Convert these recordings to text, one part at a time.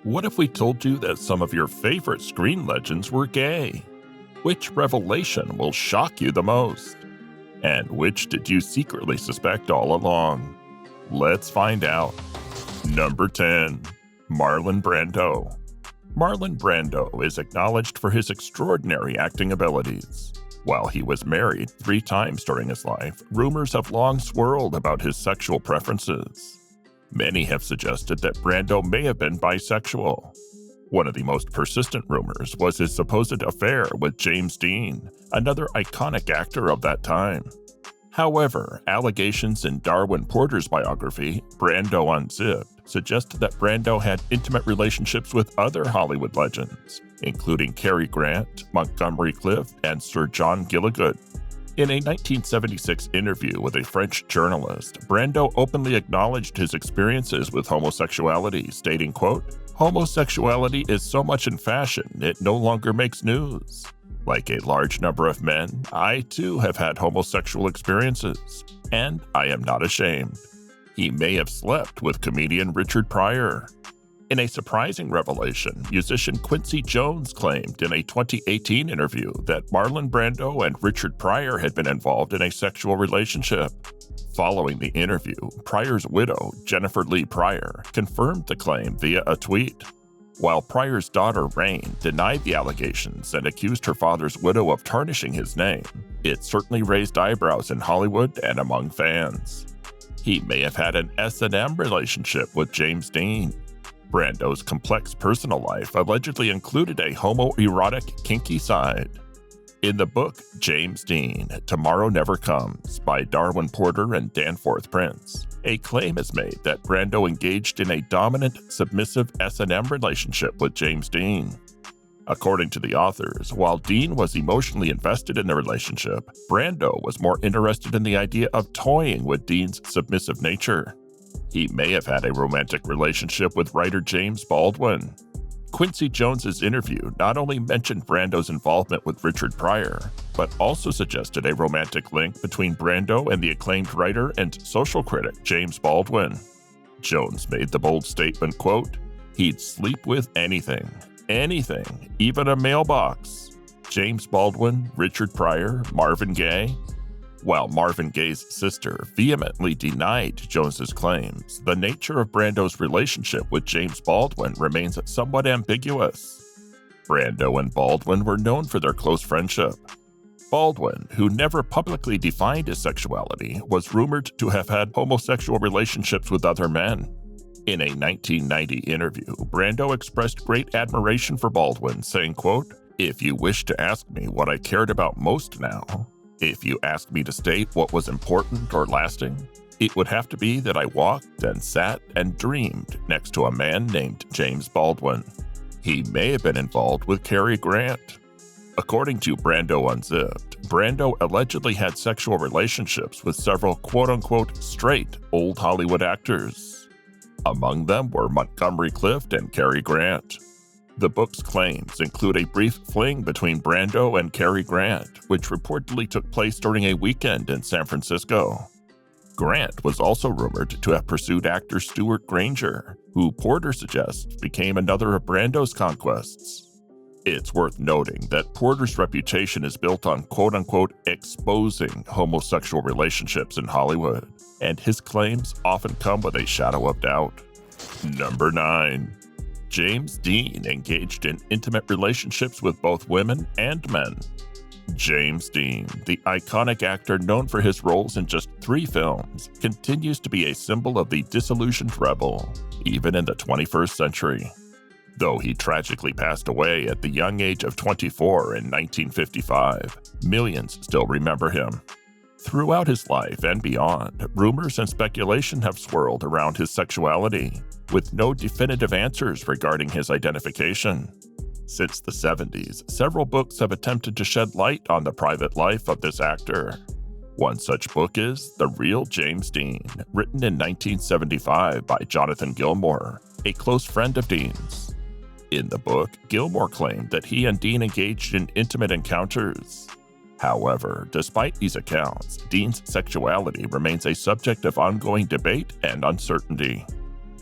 What if we told you that some of your favorite screen legends were gay? Which revelation will shock you the most? And which did you secretly suspect all along? Let's find out. Number 10. Marlon Brando. Marlon Brando is acknowledged for his extraordinary acting abilities. While he was married 3 times during his life, rumors have long swirled about his sexual preferences. Many have suggested that Brando may have been bisexual. One of the most persistent rumors was his supposed affair with James Dean, another iconic actor of that time. However, allegations in Darwin Porter's biography, Brando Unzipped, suggest that Brando had intimate relationships with other Hollywood legends, including Carrie Grant, Montgomery Cliff, and Sir John Gielgud. In a 1976 interview with a French journalist, Brando openly acknowledged his experiences with homosexuality, stating, quote, "Homosexuality is so much in fashion, it no longer makes news. Like a large number of men, I too have had homosexual experiences, and I am not ashamed." He may have slept with comedian Richard Pryor. In a surprising revelation, musician Quincy Jones claimed in a 2018 interview that Marlon Brando and Richard Pryor had been involved in a sexual relationship. Following the interview, Pryor's widow, Jennifer Lee Pryor, confirmed the claim via a tweet. While Pryor's daughter, Rain, denied the allegations and accused her father's widow of tarnishing his name, it certainly raised eyebrows in Hollywood and among fans. He may have had an S&M relationship with James Dean. Brando's complex personal life allegedly included a homoerotic, kinky side. In the book James Dean, Tomorrow Never Comes by Darwin Porter and Danforth Prince, a claim is made that Brando engaged in a dominant, submissive S&M relationship with James Dean. According to the authors, while Dean was emotionally invested in the relationship, Brando was more interested in the idea of toying with Dean's submissive nature. He may have had a romantic relationship with writer James Baldwin. Quincy Jones's interview not only mentioned Brando's involvement with Richard Pryor, but also suggested a romantic link between Brando and the acclaimed writer and social critic James Baldwin. Jones made the bold statement, quote, "He'd sleep with anything, even a mailbox." James Baldwin, Richard Pryor, Marvin Gaye. While Marvin Gaye's sister vehemently denied Jones's claims, the nature of Brando's relationship with James Baldwin remains somewhat ambiguous. Brando and Baldwin were known for their close friendship. Baldwin, who never publicly defined his sexuality, was rumored to have had homosexual relationships with other men. In a 1990 interview, Brando expressed great admiration for Baldwin, saying, quote, "If you wish to ask me what I cared about most now, if you ask me to state what was important or lasting, it would have to be that I walked and sat and dreamed next to a man named James Baldwin. He may have been involved with Carrie Grant." According to Brando Unzipped, Brando allegedly had sexual relationships with several quote-unquote straight old Hollywood actors. Among them were Montgomery Cliff and Carrie Grant. The book's claims include a brief fling between Brando and Carrie Grant, which reportedly took place during a weekend in San Francisco. Grant was also rumored to have pursued actor Stuart Granger, who Porter suggests became another of Brando's conquests. It's worth noting that Porter's reputation is built on quote-unquote exposing homosexual relationships in Hollywood, and his claims often come with a shadow of doubt. Number 9. James Dean engaged in intimate relationships with both women and men. James Dean, the iconic actor known for his roles in just 3 films, continues to be a symbol of the disillusioned rebel, even in the 21st century. Though he tragically passed away at the young age of 24 in 1955, millions still remember him. Throughout his life and beyond, rumors and speculation have swirled around his sexuality, with no definitive answers regarding his identification. Since the 70s, several books have attempted to shed light on the private life of this actor. One such book is The Real James Dean, written in 1975 by Jonathan Gilmour, a close friend of Dean's. In the book, Gilmour claimed that he and Dean engaged in intimate encounters. However, despite these accounts, Dean's sexuality remains a subject of ongoing debate and uncertainty.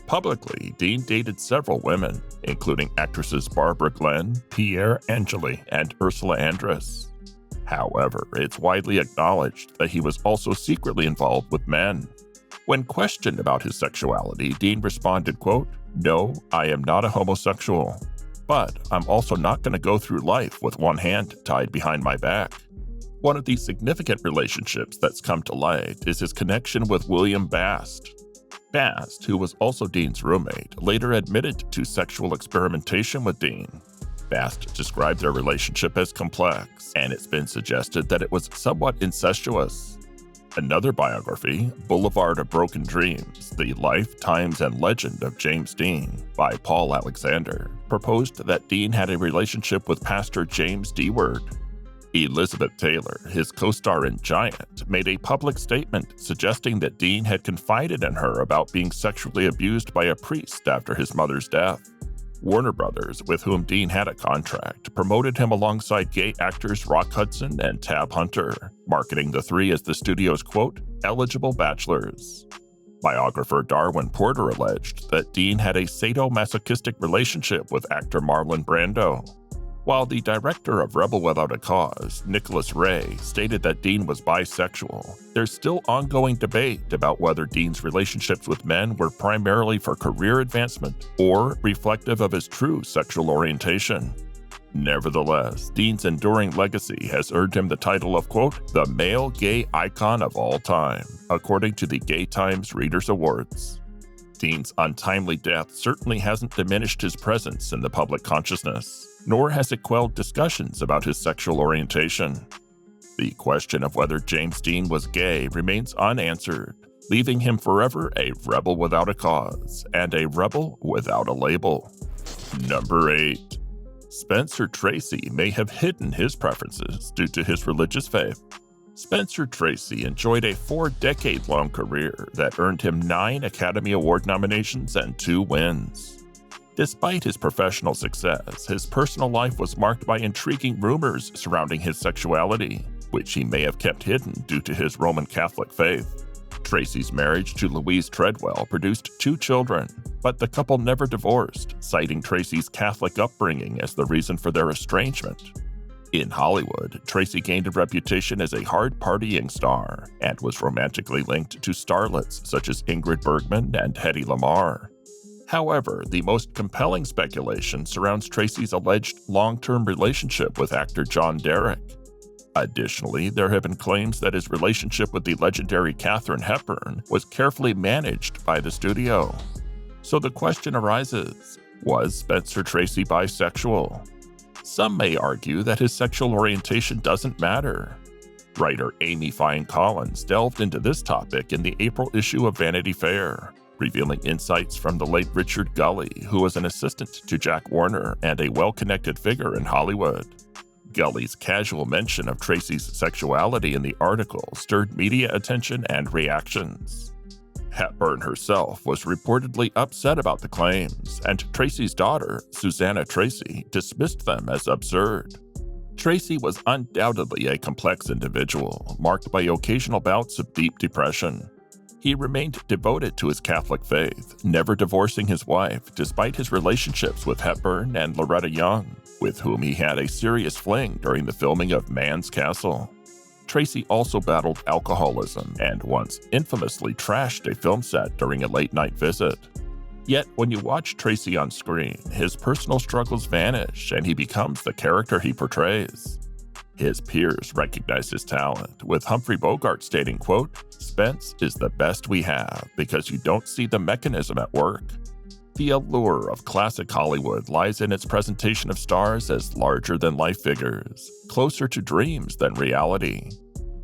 Publicly, Dean dated several women, including actresses Barbara Glenn, Pierre Angeli, and Ursula Andress. However, it's widely acknowledged that he was also secretly involved with men. When questioned about his sexuality, Dean responded, quote, "No, I am not a homosexual, but I'm also not going to go through life with one hand tied behind my back." One of the significant relationships that's come to light is his connection with William Bast. Bast, who was also Dean's roommate, later admitted to sexual experimentation with Dean. Bast described their relationship as complex, and it's been suggested that it was somewhat incestuous. Another biography, Boulevard of Broken Dreams, The Life, Times, and Legend of James Dean, by Paul Alexander, proposed that Dean had a relationship with Pastor James D. Word. Elizabeth Taylor, his co-star in Giant, made a public statement suggesting that Dean had confided in her about being sexually abused by a priest after his mother's death. Warner Brothers, with whom Dean had a contract, promoted him alongside gay actors Rock Hudson and Tab Hunter, marketing the three as the studio's, quote, eligible bachelors. Biographer Darwin Porter alleged that Dean had a sadomasochistic relationship with actor Marlon Brando, while the director of Rebel Without a Cause, Nicholas Ray, stated that Dean was bisexual. There's still ongoing debate about whether Dean's relationships with men were primarily for career advancement or reflective of his true sexual orientation. Nevertheless, Dean's enduring legacy has earned him the title of, quote, the male gay icon of all time, according to the Gay Times Readers' Awards. Dean's untimely death certainly hasn't diminished his presence in the public consciousness, nor has it quelled discussions about his sexual orientation. The question of whether James Dean was gay remains unanswered, leaving him forever a rebel without a cause and a rebel without a label. Number 8. Spencer Tracy may have hidden his preferences due to his religious faith. Spencer Tracy enjoyed a 4-decade-long career that earned him 9 Academy Award nominations and 2 wins. Despite his professional success, his personal life was marked by intriguing rumors surrounding his sexuality, which he may have kept hidden due to his Roman Catholic faith. Tracy's marriage to Louise Treadwell produced 2 children, but the couple never divorced, citing Tracy's Catholic upbringing as the reason for their estrangement. In Hollywood, Tracy gained a reputation as a hard-partying star and was romantically linked to starlets such as Ingrid Bergman and Hedy Lamarr. However, the most compelling speculation surrounds Tracy's alleged long-term relationship with actor John Derek. Additionally, there have been claims that his relationship with the legendary Katharine Hepburn was carefully managed by the studio. So the question arises, was Spencer Tracy bisexual? Some may argue that his sexual orientation doesn't matter. Writer Amy Fine Collins delved into this topic in the April issue of Vanity Fair, revealing insights from the late Richard Gully, who was an assistant to Jack Warner and a well-connected figure in Hollywood. Gully's casual mention of Tracy's sexuality in the article stirred media attention and reactions. Hepburn herself was reportedly upset about the claims, and Tracy's daughter, Susanna Tracy, dismissed them as absurd. Tracy was undoubtedly a complex individual, marked by occasional bouts of deep depression. He remained devoted to his Catholic faith, never divorcing his wife despite his relationships with Hepburn and Loretta Young, with whom he had a serious fling during the filming of Man's Castle. Tracy also battled alcoholism and once infamously trashed a film set during a late-night visit. Yet, when you watch Tracy on screen, his personal struggles vanish and he becomes the character he portrays. His peers recognize his talent, with Humphrey Bogart stating, quote, "Spence is the best we have because you don't see the mechanism at work." The allure of classic Hollywood lies in its presentation of stars as larger-than-life figures, closer to dreams than reality.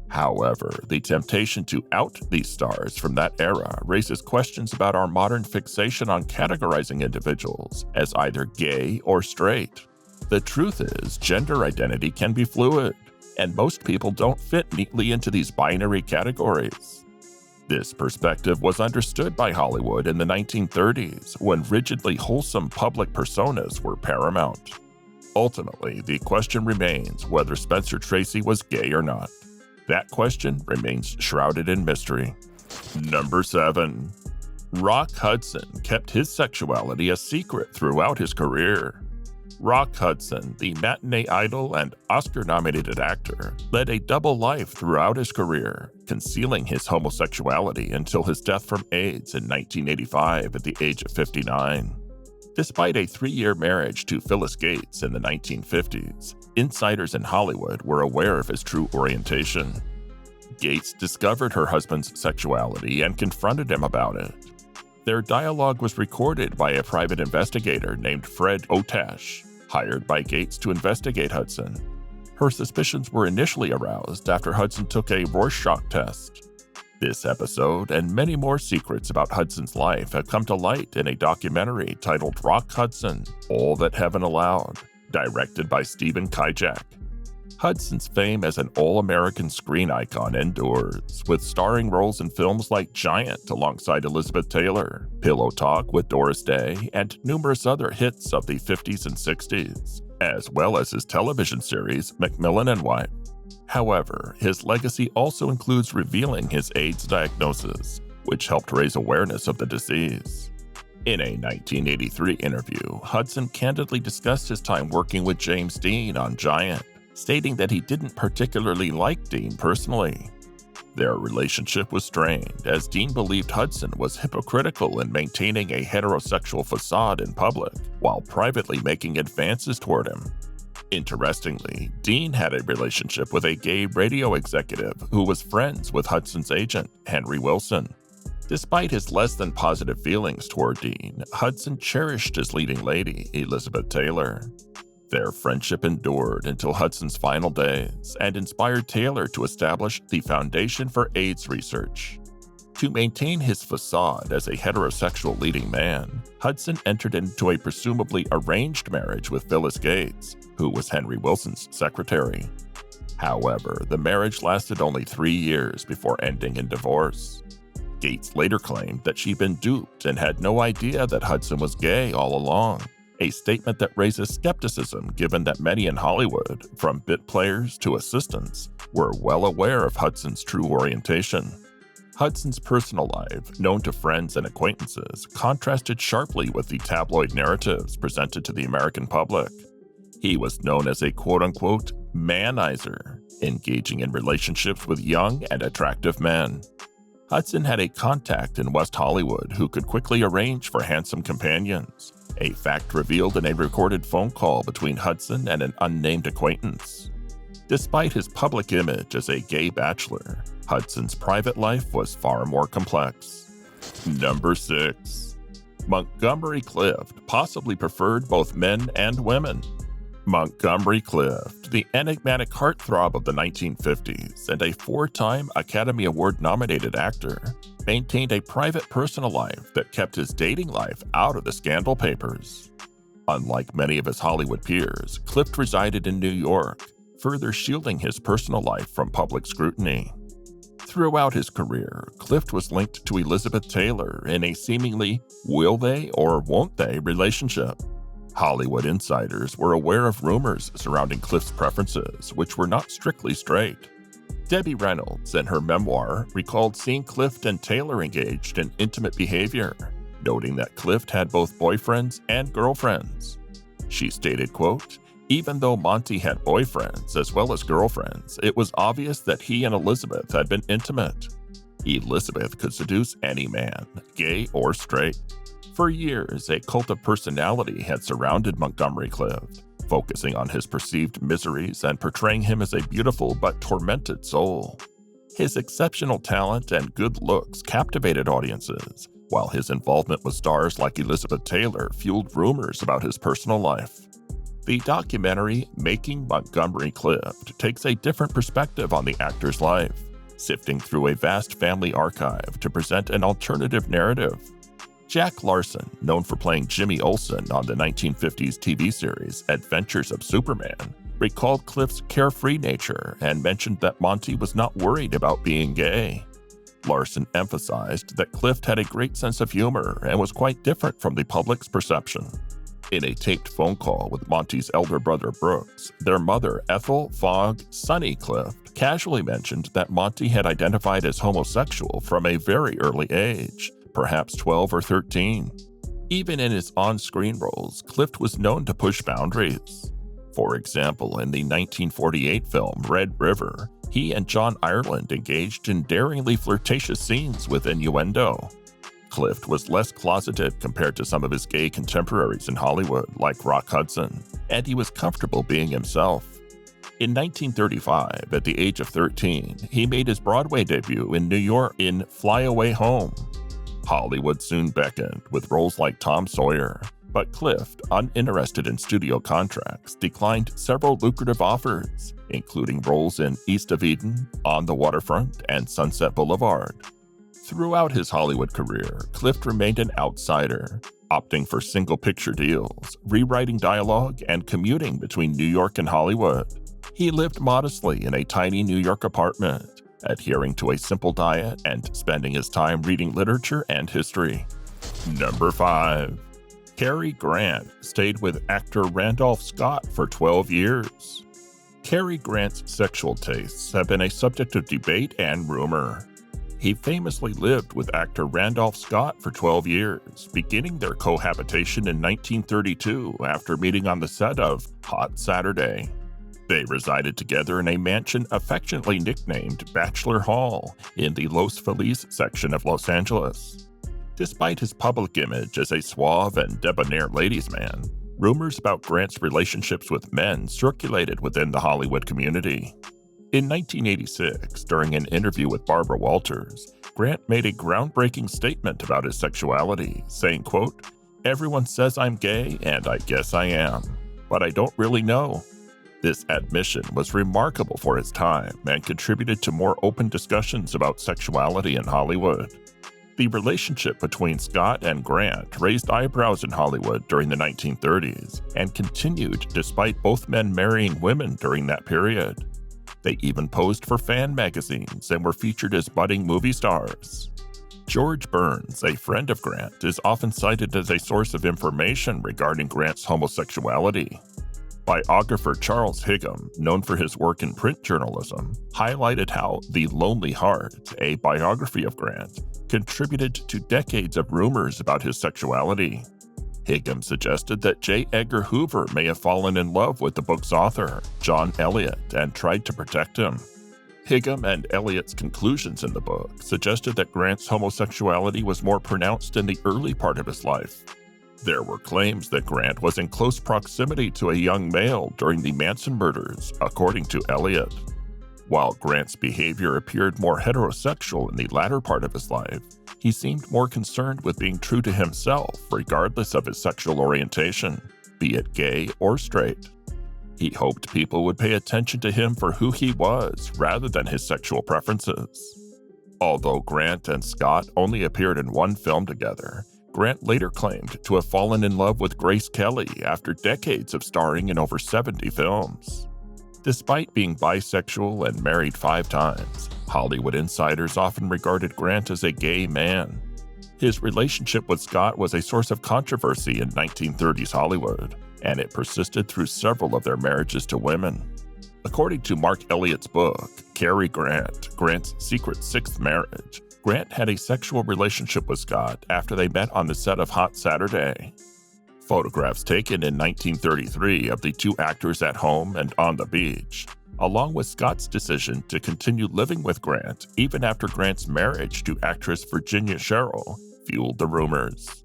However, the temptation to out these stars from that era raises questions about our modern fixation on categorizing individuals as either gay or straight. The truth is, gender identity can be fluid, and most people don't fit neatly into these binary categories. This perspective was understood by Hollywood in the 1930s, when rigidly wholesome public personas were paramount. Ultimately, the question remains whether Spencer Tracy was gay or not. That question remains shrouded in mystery. Number 7. Rock Hudson kept his sexuality a secret throughout his career. Rock Hudson, the matinee idol and Oscar-nominated actor, led a double life throughout his career, concealing his homosexuality until his death from AIDS in 1985 at the age of 59. Despite a 3-year marriage to Phyllis Gates in the 1950s, insiders in Hollywood were aware of his true orientation. Gates discovered her husband's sexuality and confronted him about it. Their dialogue was recorded by a private investigator named Fred Otash, hired by Gates to investigate Hudson. Her suspicions were initially aroused after Hudson took a Rorschach test. This episode and many more secrets about Hudson's life have come to light in a documentary titled Rock Hudson: All That Heaven Allowed, directed by Stephen Kijak. Hudson's fame as an all-American screen icon endures, with starring roles in films like Giant alongside Elizabeth Taylor, Pillow Talk with Doris Day, and numerous other hits of the 50s and 60s, as well as his television series Macmillan and Wife. However, his legacy also includes revealing his AIDS diagnosis, which helped raise awareness of the disease. In a 1983 interview, Hudson candidly discussed his time working with James Dean on Giant, stating that he didn't particularly like Dean personally. Their relationship was strained, as Dean believed Hudson was hypocritical in maintaining a heterosexual facade in public, while privately making advances toward him. Interestingly, Dean had a relationship with a gay radio executive who was friends with Hudson's agent, Henry Wilson. Despite his less than positive feelings toward Dean, Hudson cherished his leading lady, Elizabeth Taylor. Their friendship endured until Hudson's final days and inspired Taylor to establish the Foundation for AIDS Research. To maintain his facade as a heterosexual leading man, Hudson entered into a presumably arranged marriage with Phyllis Gates, who was Henry Wilson's secretary. However, the marriage lasted only 3 years before ending in divorce. Gates later claimed that she'd been duped and had no idea that Hudson was gay all along, a statement that raises skepticism given that many in Hollywood, from bit players to assistants, were well aware of Hudson's true orientation. Hudson's personal life, known to friends and acquaintances, contrasted sharply with the tabloid narratives presented to the American public. He was known as a quote-unquote manizer, engaging in relationships with young and attractive men. Hudson had a contact in West Hollywood who could quickly arrange for handsome companions, a fact revealed in a recorded phone call between Hudson and an unnamed acquaintance. Despite his public image as a gay bachelor, Hudson's private life was far more complex. Number 6. Montgomery Cliff possibly preferred both men and women. Montgomery Cliff, the enigmatic heartthrob of the 1950s and a 4-time Academy Award-nominated actor, maintained a private personal life that kept his dating life out of the scandal papers. Unlike many of his Hollywood peers, Cliff resided in New York, further shielding his personal life from public scrutiny. Throughout his career, Cliff was linked to Elizabeth Taylor in a seemingly will they or won't they relationship. Hollywood insiders were aware of rumors surrounding Cliff's preferences, which were not strictly straight. Debbie Reynolds, in her memoir, recalled seeing Cliff and Taylor engaged in intimate behavior, noting that Cliff had both boyfriends and girlfriends. She stated, quote, "Even though Monty had boyfriends as well as girlfriends, it was obvious that he and Elizabeth had been intimate. Elizabeth could seduce any man, gay or straight." For years, a cult of personality had surrounded Montgomery Cliff, focusing on his perceived miseries and portraying him as a beautiful but tormented soul. His exceptional talent and good looks captivated audiences, while his involvement with stars like Elizabeth Taylor fueled rumors about his personal life. The documentary Making Montgomery Cliff takes a different perspective on the actor's life, sifting through a vast family archive to present an alternative narrative. Jack Larson, known for playing Jimmy Olsen on the 1950s TV series Adventures of Superman, recalled Cliff's carefree nature and mentioned that Monty was not worried about being gay. Larson emphasized that Cliff had a great sense of humor and was quite different from the public's perception. In a taped phone call with Monty's elder brother Brooks, their mother Ethel Fogg Sonny Cliff casually mentioned that Monty had identified as homosexual from a very early age, perhaps 12 or 13. Even in his on-screen roles, Cliff was known to push boundaries. For example, in the 1948 film Red River, he and John Ireland engaged in daringly flirtatious scenes with innuendo. Cliff was less closeted compared to some of his gay contemporaries in Hollywood, like Rock Hudson, and he was comfortable being himself. In 1935, at the age of 13, he made his Broadway debut in New York in Fly Away Home. Hollywood soon beckoned with roles like Tom Sawyer, but Cliff, uninterested in studio contracts, declined several lucrative offers, including roles in East of Eden, On the Waterfront, and Sunset Boulevard. Throughout his Hollywood career, Cliff remained an outsider, opting for single-picture deals, rewriting dialogue, and commuting between New York and Hollywood. He lived modestly in a tiny New York apartment, adhering to a simple diet and spending his time reading literature and history. Number 5. Carrie Grant stayed with actor Randolph Scott for 12 years. Carrie Grant's sexual tastes have been a subject of debate and rumor. He famously lived with actor Randolph Scott for 12 years, beginning their cohabitation in 1932 after meeting on the set of Hot Saturday. They resided together in a mansion affectionately nicknamed Bachelor Hall in the Los Feliz section of Los Angeles. Despite his public image as a suave and debonair ladies' man, rumors about Grant's relationships with men circulated within the Hollywood community. In 1986, during an interview with Barbara Walters, Grant made a groundbreaking statement about his sexuality, saying, quote, "Everyone says I'm gay, and I guess I am, but I don't really know." This admission was remarkable for its time and contributed to more open discussions about sexuality in Hollywood. The relationship between Scott and Grant raised eyebrows in Hollywood during the 1930s and continued despite both men marrying women during that period. They even posed for fan magazines and were featured as budding movie stars. George Burns, a friend of Grant, is often cited as a source of information regarding Grant's homosexuality. Biographer Charles Higham, known for his work in print journalism, highlighted how The Lonely Heart, a biography of Grant, contributed to decades of rumors about his sexuality. Higham suggested that J. Edgar Hoover may have fallen in love with the book's author, John Eliot, and tried to protect him. Higham and Eliot's conclusions in the book suggested that Grant's homosexuality was more pronounced in the early part of his life. There were claims that Grant was in close proximity to a young male during the Manson murders, according to Eliot. While Grant's behavior appeared more heterosexual in the latter part of his life, he seemed more concerned with being true to himself regardless of his sexual orientation, be it gay or straight. He hoped people would pay attention to him for who he was rather than his sexual preferences. Although Grant and Scott only appeared in one film together, Grant later claimed to have fallen in love with Grace Kelly after decades of starring in over 70 films. Despite being bisexual and married 5 times, Hollywood insiders often regarded Grant as a gay man. His relationship with Scott was a source of controversy in 1930s Hollywood, and it persisted through several of their marriages to women. According to Mark Elliott's book, Carrie Grant, Grant's Secret Sixth Marriage, Grant had a sexual relationship with Scott after they met on the set of Hot Saturday. Photographs taken in 1933 of the two actors at home and on the beach, along with Scott's decision to continue living with Grant even after Grant's marriage to actress Virginia Sherrill, fueled the rumors.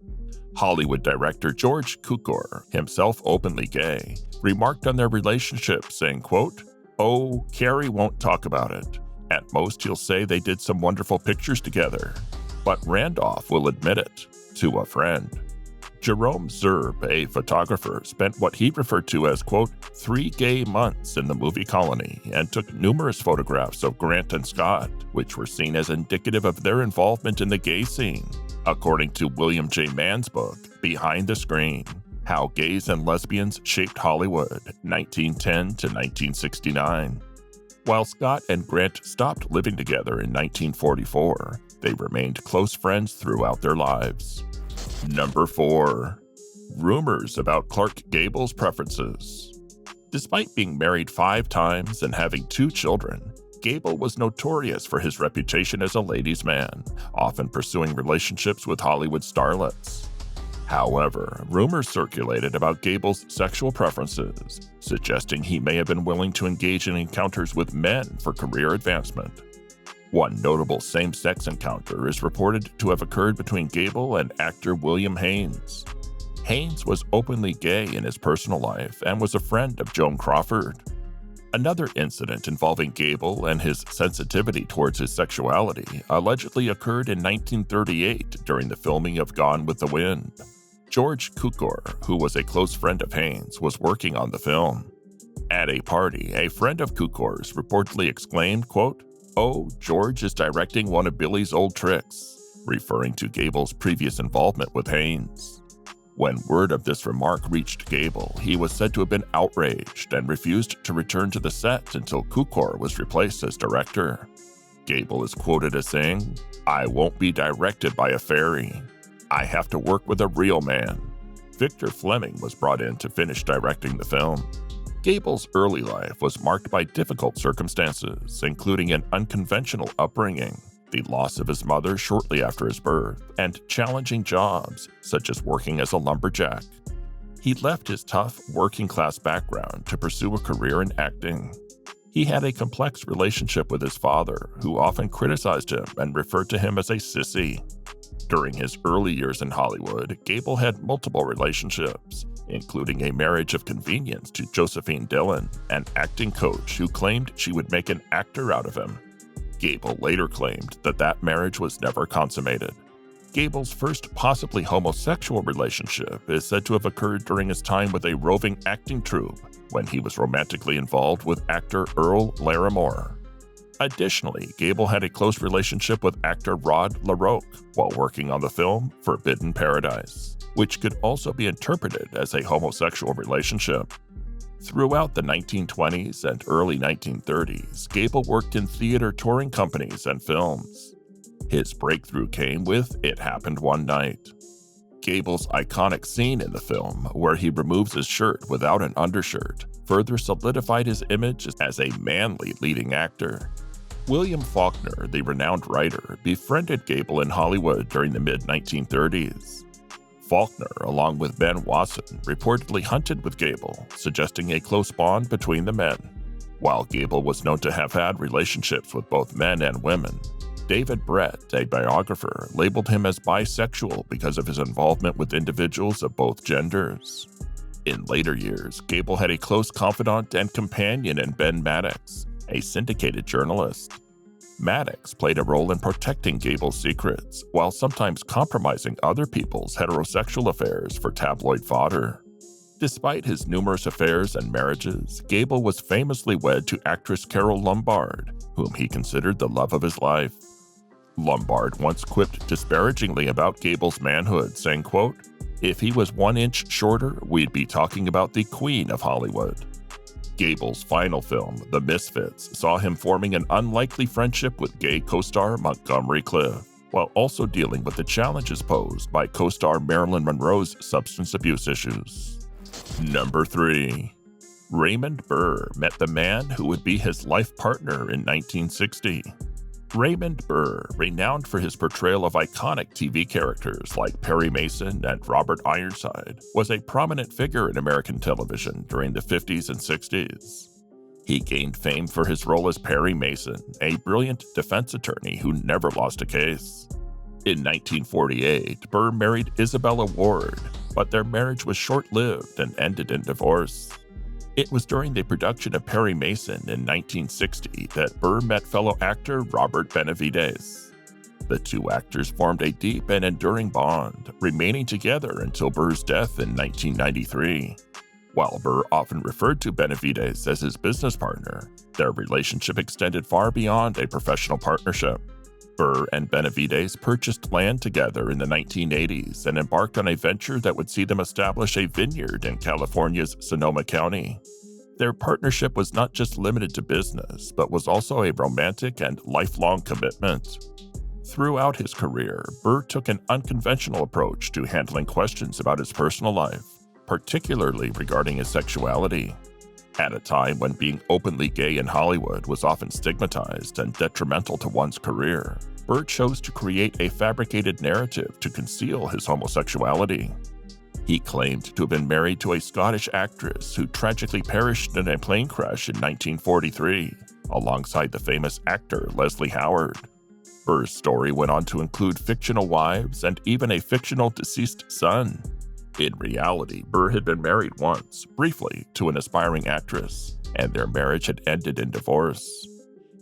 Hollywood director George Cukor, himself openly gay, remarked on their relationship, saying, quote, "Oh, Carrie won't talk about it. At most he'll say they did some wonderful pictures together. But Randolph will admit it, to a friend." Jerome Zerb, a photographer, spent what he referred to as, quote, 3 gay months in the movie colony and took numerous photographs of Grant and Scott, which were seen as indicative of their involvement in the gay scene, according to William J. Mann's book, Behind the Screen: How Gays and Lesbians Shaped Hollywood, 1910 to 1969. While Scott and Grant stopped living together in 1944, they remained close friends throughout their lives. Number 4. Rumors about Clark Gables' preferences. Despite being married 5 times and having 2 children, Gable was notorious for his reputation as a ladies' man, often pursuing relationships with Hollywood starlets. However, rumors circulated about Gable's sexual preferences, suggesting he may have been willing to engage in encounters with men for career advancement. One notable same-sex encounter is reported to have occurred between Gable and actor William Haynes. Haynes was openly gay in his personal life and was a friend of Joan Crawford. Another incident involving Gable and his sensitivity towards his sexuality allegedly occurred in 1938 during the filming of Gone with the Wind. George Cukor, who was a close friend of Haynes, was working on the film. At a party, a friend of Cukor's reportedly exclaimed, quote, "Oh, George is directing one of Billy's old tricks," referring to Gable's previous involvement with Haynes. When word of this remark reached Gable, he was said to have been outraged and refused to return to the set until Cukor was replaced as director. Gable is quoted as saying, "I won't be directed by a fairy. I have to work with a real man." Victor Fleming was brought in to finish directing the film. Gable's early life was marked by difficult circumstances, including an unconventional upbringing, the loss of his mother shortly after his birth, and challenging jobs, such as working as a lumberjack. He left his tough, working-class background to pursue a career in acting. He had a complex relationship with his father, who often criticized him and referred to him as a sissy. During his early years in Hollywood, Gable had multiple relationships, including a marriage of convenience to Josephine Dillon, an acting coach who claimed she would make an actor out of him. Gable later claimed that that marriage was never consummated. Gable's first possibly homosexual relationship is said to have occurred during his time with a roving acting troupe, when he was romantically involved with actor Earl Larimore. Additionally, Gable had a close relationship with actor Rod LaRoque while working on the film Forbidden Paradise, which could also be interpreted as a homosexual relationship. Throughout the 1920s and early 1930s, Gable worked in theater touring companies and films. His breakthrough came with It Happened One Night. Gable's iconic scene in the film, where he removes his shirt without an undershirt, further solidified his image as a manly leading actor. William Faulkner, the renowned writer, befriended Gable in Hollywood during the mid-1930s. Faulkner, along with Ben Wasson, reportedly hunted with Gable, suggesting a close bond between the men. While Gable was known to have had relationships with both men and women, David Brett, a biographer, labeled him as bisexual because of his involvement with individuals of both genders. In later years, Gable had a close confidant and companion in Ben Maddox, a syndicated journalist. Maddox played a role in protecting Gable's secrets, while sometimes compromising other people's heterosexual affairs for tabloid fodder. Despite his numerous affairs and marriages, Gable was famously wed to actress Carole Lombard, whom he considered the love of his life. Lombard once quipped disparagingly about Gable's manhood, saying, quote, "If he was 1 inch shorter, we'd be talking about the Queen of Hollywood." Gable's final film, The Misfits, saw him forming an unlikely friendship with gay co-star Montgomery Cliff, while also dealing with the challenges posed by co-star Marilyn Monroe's substance abuse issues. Number 3. Raymond Burr met the man who would be his life partner in 1960. Raymond Burr, renowned for his portrayal of iconic TV characters like Perry Mason and Robert Ironside, was a prominent figure in American television during the 50s and 60s. He gained fame for his role as Perry Mason, a brilliant defense attorney who never lost a case. In 1948, Burr married Isabella Ward, but their marriage was short-lived and ended in divorce. It was during the production of Perry Mason in 1960 that Burr met fellow actor Robert Benavides. The two actors formed a deep and enduring bond, remaining together until Burr's death in 1993. While Burr often referred to Benavides as his business partner, their relationship extended far beyond a professional partnership. Burr and Benavides purchased land together in the 1980s and embarked on a venture that would see them establish a vineyard in California's Sonoma County. Their partnership was not just limited to business, but was also a romantic and lifelong commitment. Throughout his career, Burr took an unconventional approach to handling questions about his personal life, particularly regarding his sexuality. At a time when being openly gay in Hollywood was often stigmatized and detrimental to one's career, Burr chose to create a fabricated narrative to conceal his homosexuality. He claimed to have been married to a Scottish actress who tragically perished in a plane crash in 1943, alongside the famous actor Leslie Howard. Burr's story went on to include fictional wives and even a fictional deceased son. In reality, Burr had been married once, briefly, to an aspiring actress, and their marriage had ended in divorce.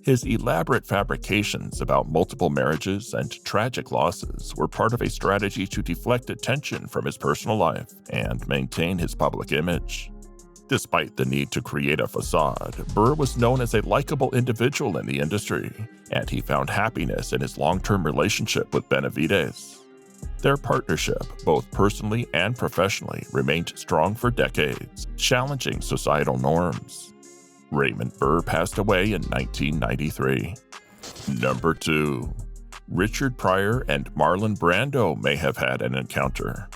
His elaborate fabrications about multiple marriages and tragic losses were part of a strategy to deflect attention from his personal life and maintain his public image. Despite the need to create a facade, Burr was known as a likable individual in the industry, and he found happiness in his long-term relationship with Benavides. Their partnership, both personally and professionally, remained strong for decades, challenging societal norms. Raymond Burr passed away in 1993. Number 2. Richard Pryor and Marlon Brando may have had an encounter.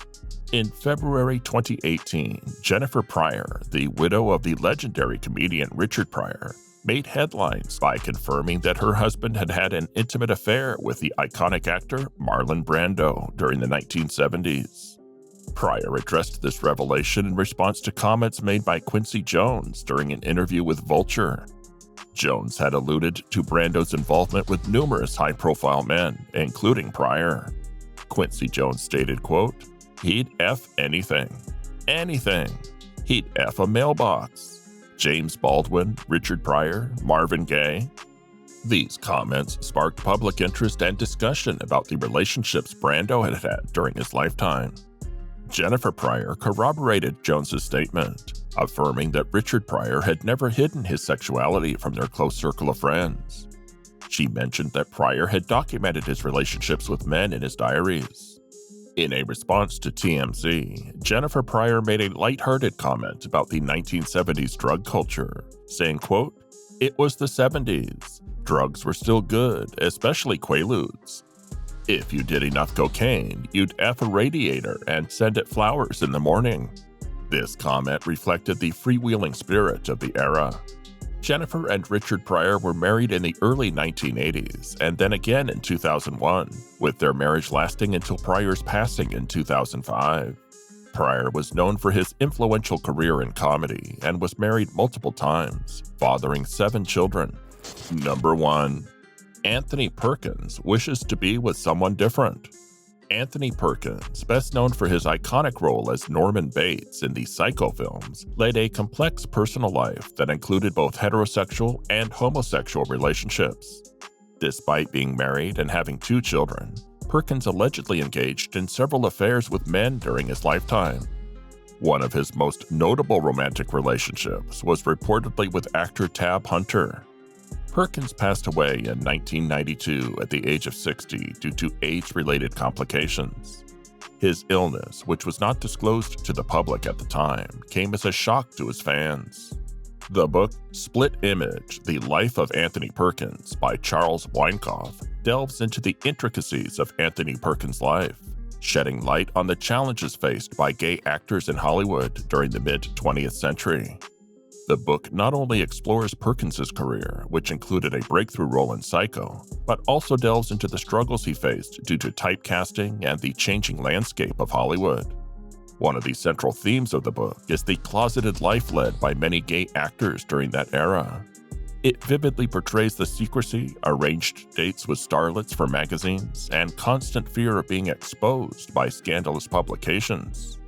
In February 2018, Jennifer Pryor, the widow of the legendary comedian Richard Pryor, made headlines by confirming that her husband had had an intimate affair with the iconic actor Marlon Brando during the 1970s. Pryor addressed this revelation in response to comments made by Quincy Jones during an interview with Vulture. Jones had alluded to Brando's involvement with numerous high-profile men, including Pryor. Quincy Jones stated, quote, "He'd F anything. Anything. He'd F a mailbox. James Baldwin, Richard Pryor, Marvin Gaye." These comments sparked public interest and discussion about the relationships Brando had had during his lifetime. Jennifer Pryor corroborated Jones's statement, affirming that Richard Pryor had never hidden his sexuality from their close circle of friends. She mentioned that Pryor had documented his relationships with men in his diaries. In a response to TMZ, Jennifer Pryor made a lighthearted comment about the 1970s drug culture, saying, quote, "It was the 70s. Drugs were still good, especially Quaaludes. If you did enough cocaine, you'd F a radiator and send it flowers in the morning." This comment reflected the freewheeling spirit of the era. Jennifer and Richard Pryor were married in the early 1980s and then again in 2001, with their marriage lasting until Pryor's passing in 2005. Pryor was known for his influential career in comedy and was married multiple times, fathering 7 children. Number 1. Anthony Perkins wishes to be with someone different. Anthony Perkins, best known for his iconic role as Norman Bates in the Psycho films, led a complex personal life that included both heterosexual and homosexual relationships. Despite being married and having 2 children, Perkins allegedly engaged in several affairs with men during his lifetime. One of his most notable romantic relationships was reportedly with actor Tab Hunter. Perkins passed away in 1992 at the age of 60 due to age-related complications. His illness, which was not disclosed to the public at the time, came as a shock to his fans. The book Split Image: The Life of Anthony Perkins by Charles Weinkauf delves into the intricacies of Anthony Perkins' life, shedding light on the challenges faced by gay actors in Hollywood during the mid-20th century. The book not only explores Perkins' career, which included a breakthrough role in Psycho, but also delves into the struggles he faced due to typecasting and the changing landscape of Hollywood. One of the central themes of the book is the closeted life led by many gay actors during that era. It vividly portrays the secrecy, arranged dates with starlets for magazines, and constant fear of being exposed by scandalous publications.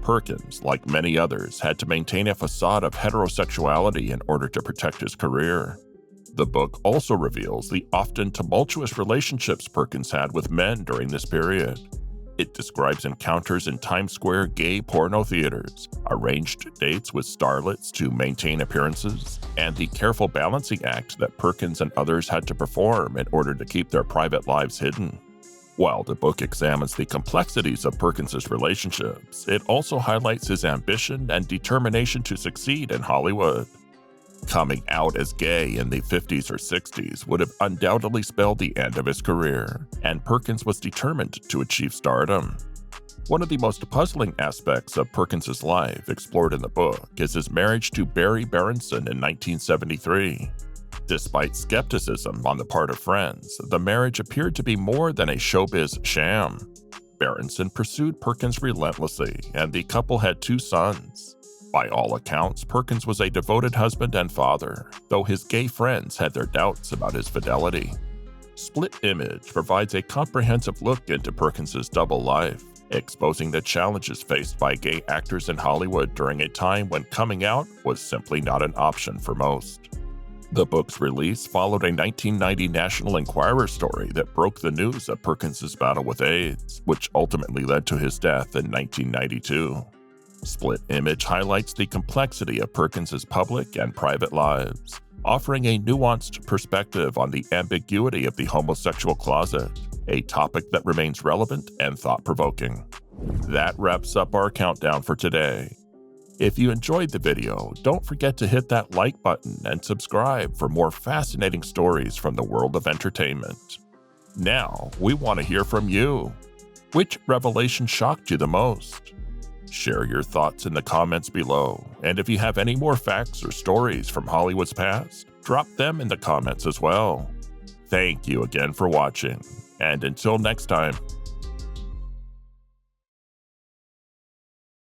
Perkins, like many others, had to maintain a facade of heterosexuality in order to protect his career. The book also reveals the often tumultuous relationships Perkins had with men during this period. It describes encounters in Times Square gay porno theaters, arranged dates with starlets to maintain appearances, and the careful balancing act that Perkins and others had to perform in order to keep their private lives hidden. While the book examines the complexities of Perkins' relationships, it also highlights his ambition and determination to succeed in Hollywood. Coming out as gay in the 50s or 60s would have undoubtedly spelled the end of his career, and Perkins was determined to achieve stardom. One of the most puzzling aspects of Perkins's life explored in the book is his marriage to Barry Berenson in 1973. Despite skepticism on the part of friends, the marriage appeared to be more than a showbiz sham. Berenson pursued Perkins relentlessly, and the couple had 2 sons. By all accounts, Perkins was a devoted husband and father, though his gay friends had their doubts about his fidelity. Split Image provides a comprehensive look into Perkins's double life, exposing the challenges faced by gay actors in Hollywood during a time when coming out was simply not an option for most. The book's release followed a 1990 National Enquirer story that broke the news of Perkins's battle with AIDS, which ultimately led to his death in 1992. Split Image highlights the complexity of Perkins's public and private lives, offering a nuanced perspective on the ambiguity of the homosexual closet, a topic that remains relevant and thought-provoking. That wraps up our countdown for today. If you enjoyed the video, don't forget to hit that like button and subscribe for more fascinating stories from the world of entertainment. Now, we want to hear from you. Which revelation shocked you the most? Share your thoughts in the comments below, and if you have any more facts or stories from Hollywood's past, drop them in the comments as well. Thank you again for watching, and until next time,